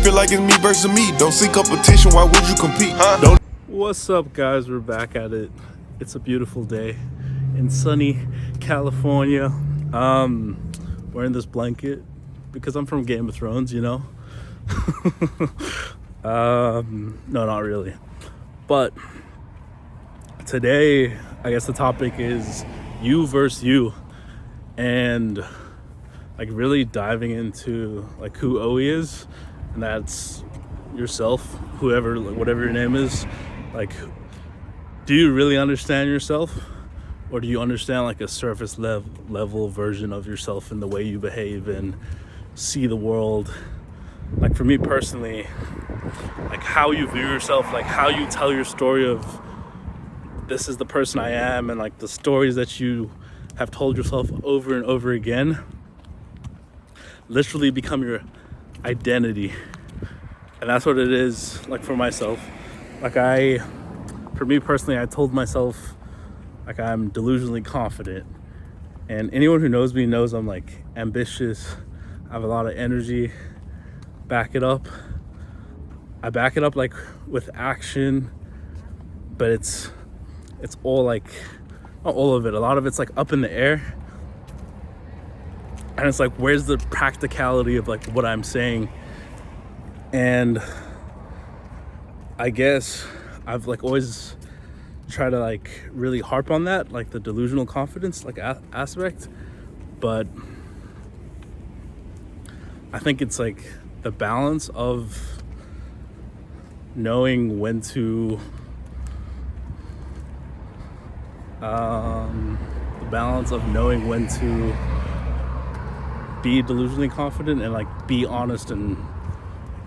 feel like it's me versus me. Don't see competition, why would you compete? Don't. What's up, guys? We're back at it. It's a beautiful day in sunny California. Wearing this blanket because I'm from Game of Thrones, you know. No, not really. But today, I guess the topic is you versus you, and like really diving into like who Owie is, and that's yourself, whoever, like, whatever your name is. Like, do you really understand yourself, or do you understand like a surface level version of yourself in the way you behave and see the world? Like for me personally, like how you view yourself, like how you tell your story of this is the person I am, and like the stories that you have told yourself over and over again literally become your identity. And that's what it is like for myself. Like for me personally, I told myself like I'm delusionally confident, and anyone who knows me knows I'm like ambitious, I have a lot of energy. Back it up. I back it up like with action, but it's all like, not all of it, a lot of it's like up in the air. And it's like, where's the practicality of like what I'm saying? And I guess I've like always tried to like really harp on that, like the delusional confidence like aspect. But I think it's like the balance of knowing when to be delusionally confident and like be honest and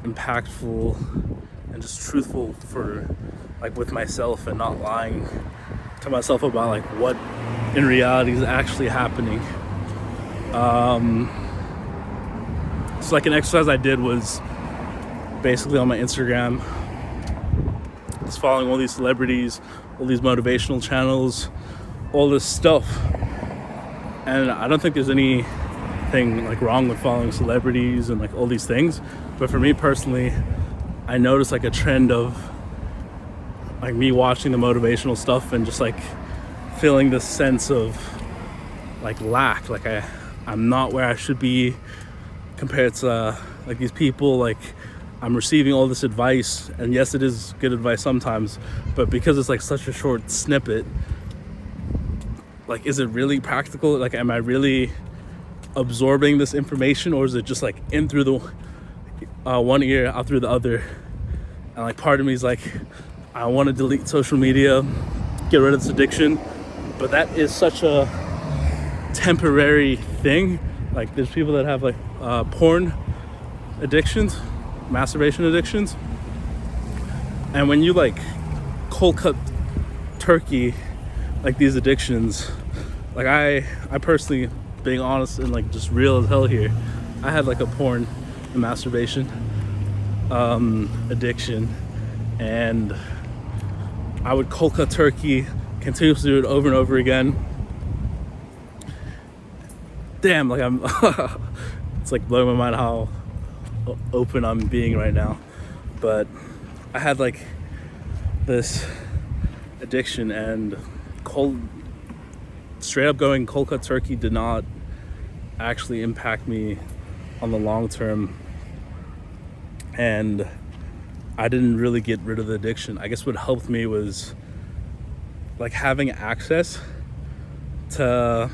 impactful and just truthful for like with myself, and not lying to myself about like what in reality is actually happening. So like an exercise I did was basically on my Instagram, just following all these celebrities, all these motivational channels, all this stuff. And I don't think there's anything like wrong with following celebrities and like all these things, but for me personally, I noticed like a trend of like me watching the motivational stuff and just like feeling this sense of like lack, like I'm not where I should be compared to like these people. Like I'm receiving all this advice, and yes, it is good advice sometimes, but because it's like such a short snippet, like is it really practical? Like am I really absorbing this information, or is it just like in through the one ear, out through the other? And like part of me is like, I want to delete social media, get rid of this addiction, but that is such a temporary thing. Like there's people that have like porn addictions, masturbation addictions, and when you like cold cut turkey like these addictions, like I personally, being honest and like just real as hell here, I had like a porn and masturbation addiction, and I would cold cut turkey, continuously do it over and over again. Damn, like I'm it's like blowing my mind how open I'm being right now. But I had like this addiction, and straight up going cold cut turkey did not actually impact me on the long term, and I didn't really get rid of the addiction. I guess what helped me was like having access to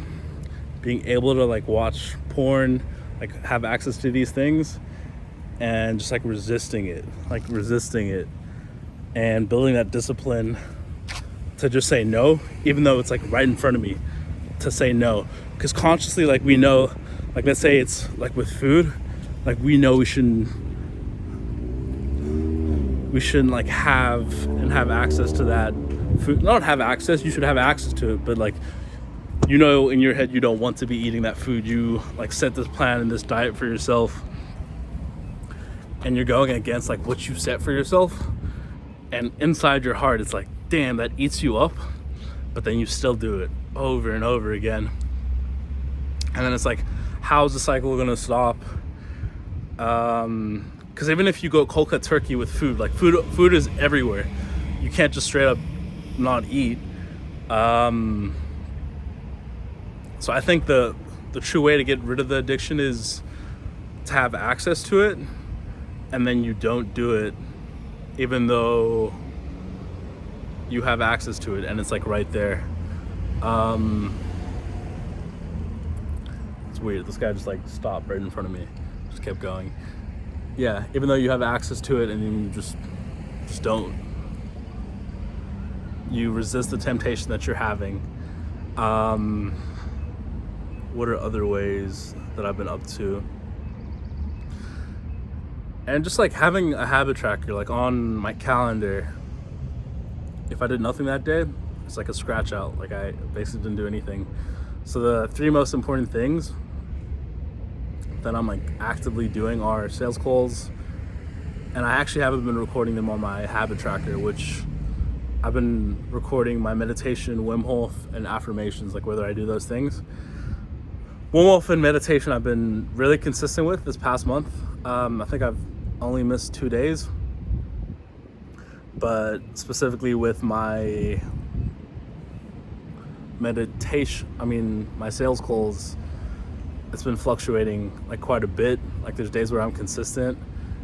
being able to like watch porn, like have access to these things, and just like resisting it and building that discipline to just say no, even though it's like right in front of me, to say no. Because consciously, like we know, like let's say it's like with food, like we know we shouldn't like have access to that food. Not have access, you should have access to it, but like, you know, in your head you don't want to be eating that food. You like set this plan and this diet for yourself, and you're going against like what you set for yourself, and inside your heart it's like, damn, that eats you up, but then you still do it over and over again. And then it's like, how's the cycle gonna stop? Because even if you go cold cut turkey with food, like food is everywhere. You can't just straight up not eat. So I think the true way to get rid of the addiction is to have access to it, and then you don't do it even though you have access to it and it's like right there. It's weird, this guy just like stopped right in front of me, just kept going. Yeah, even though you have access to it and then you just don't, you resist the temptation that you're having. What are other ways that I've been up to? And just like having a habit tracker, like on my calendar. If I did nothing that day, it's like a scratch out. Like I basically didn't do anything. So the 3 most important things that I'm like actively doing are sales calls. And I actually haven't been recording them on my habit tracker, which I've been recording my meditation, Wim Hof, and affirmations, like whether I do those things. Wim Hof and meditation I've been really consistent with this past month. I think I've only missed 2 days, but specifically with my meditation, my sales calls, it's been fluctuating like quite a bit. Like there's days where I'm consistent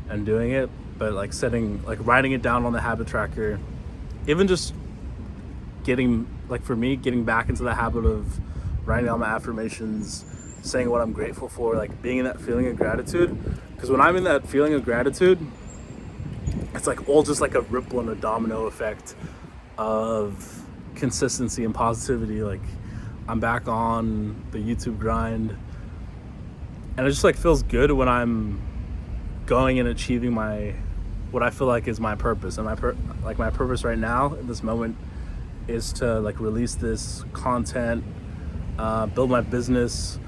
and doing it, but like writing it down on the habit tracker, even just getting back into the habit of writing down my affirmations, saying what I'm grateful for, like being in that feeling of gratitude. Because when I'm in that feeling of gratitude, it's like all just like a ripple and a domino effect of consistency and positivity. Like I'm back on the YouTube grind, and it just like feels good when I'm going and achieving what I feel like is my purpose. And my purpose right now in this moment is to like release this content, build my business,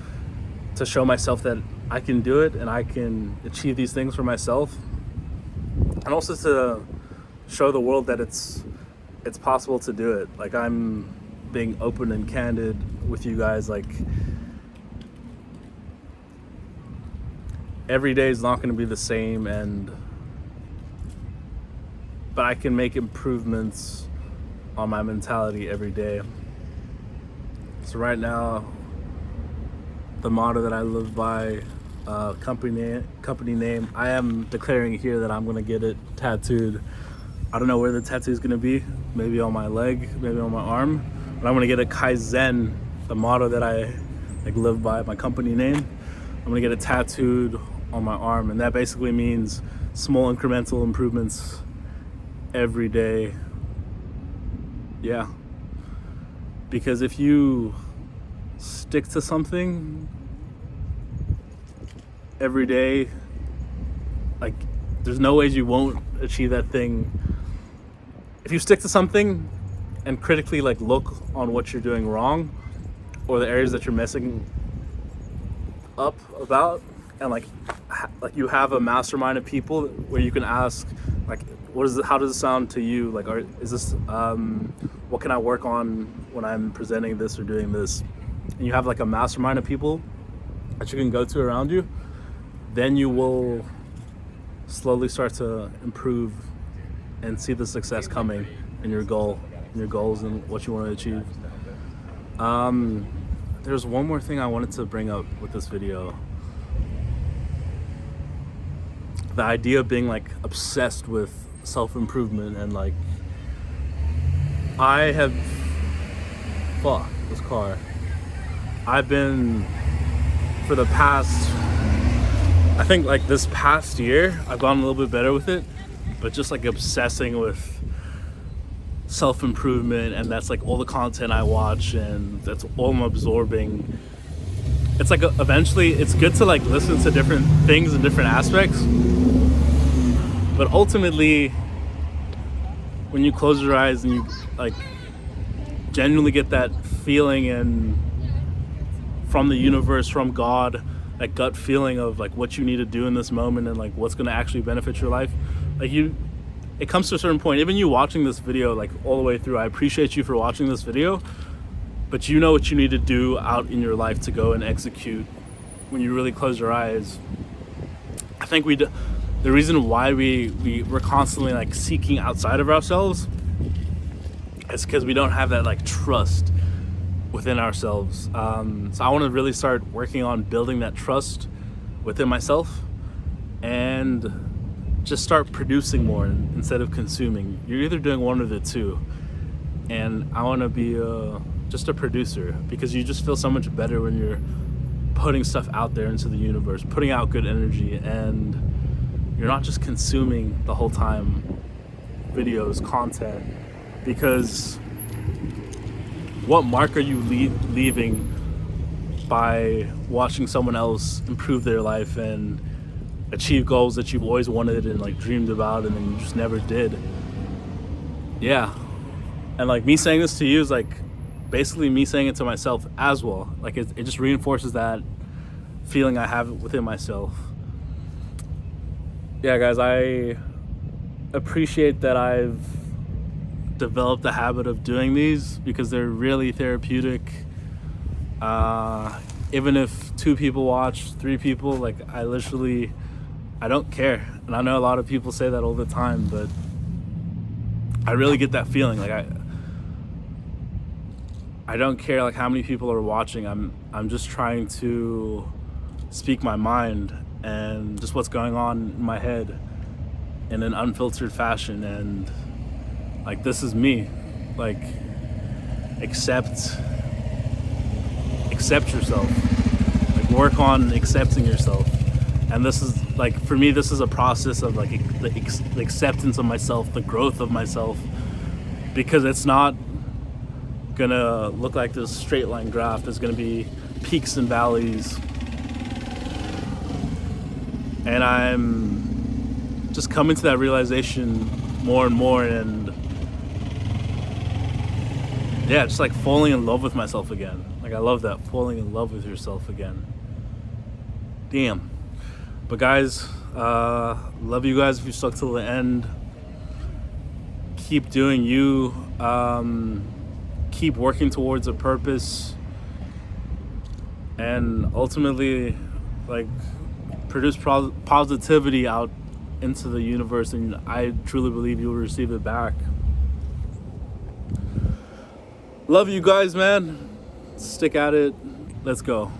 to show myself that I can do it and I can achieve these things for myself, and also to show the world that it's possible to do it. Like I'm being open and candid with you guys. Like every day is not going to be the same, but I can make improvements on my mentality every day. So right now, the motto that I live by, company name, I am declaring here that I'm gonna get it tattooed. I don't know where the tattoo is gonna be, maybe on my leg, maybe on my arm, but I'm gonna get a Kaizen, the motto that I like live by, my company name. I'm gonna get it tattooed on my arm, and that basically means small incremental improvements every day. Yeah, because if you stick to something every day, like there's no ways you won't achieve that thing. If you stick to something and critically like look on what you're doing wrong or the areas that you're messing up about, and like you have a mastermind of people where you can ask like, how does it sound to you? Like, is this what can I work on when I'm presenting this or doing this? And you have like a mastermind of people that you can go to around you, then you will slowly start to improve and see the success coming in your goals and what you want to achieve. There's one more thing I wanted to bring up with this video. The idea of being like obsessed with self-improvement, and like I've been for the past, I think like this past year, I've gotten a little bit better with it, but just like obsessing with self-improvement, and that's like all the content I watch and that's all I'm absorbing. It's like eventually it's good to like listen to different things and different aspects, but ultimately when you close your eyes and you like genuinely get that feeling and from the universe, from God, that gut feeling of like what you need to do in this moment and like what's going to actually benefit your life, like it comes to a certain point. Even you watching this video like all the way through, I appreciate you for watching this video, but you know what you need to do out in your life to go and execute. When you really close your eyes, I think the reason why we're constantly like seeking outside of ourselves is because we don't have that like trust within ourselves. So I want to really start working on building that trust within myself and just start producing more instead of consuming. You're either doing one or the two, and I want to be just a producer, because you just feel so much better when you're putting stuff out there into the universe, putting out good energy, and you're not just consuming the whole time videos, content. Because what mark are you leaving by watching someone else improve their life and achieve goals that you've always wanted and like dreamed about and then you just never did? Yeah. And like me saying this to you is like basically me saying it to myself as well. Like it just reinforces that feeling I have within myself. Yeah, guys, I appreciate that I've developed the habit of doing these, because they're really therapeutic. Even if 2 people watch, 3 people, like I don't care. And I know a lot of people say that all the time, but I really get that feeling. Like I don't care like how many people are watching. I'm just trying to speak my mind and just what's going on in my head in an unfiltered fashion. And like, this is me. Like, accept yourself. Like, work on accepting yourself. And this is like, for me, this is a process of like the acceptance of myself, the growth of myself, because it's not gonna look like this straight line graph. There's gonna be peaks and valleys, and I'm just coming to that realization more and more, and yeah, just like falling in love with myself again. Like, I love that, falling in love with yourself again. Damn. But guys, love you guys if you stuck till the end. Keep doing you. Keep working towards a purpose, and ultimately, like, produce positivity out into the universe, and I truly believe you'll receive it back. Love you guys, man. Stick at it. Let's go.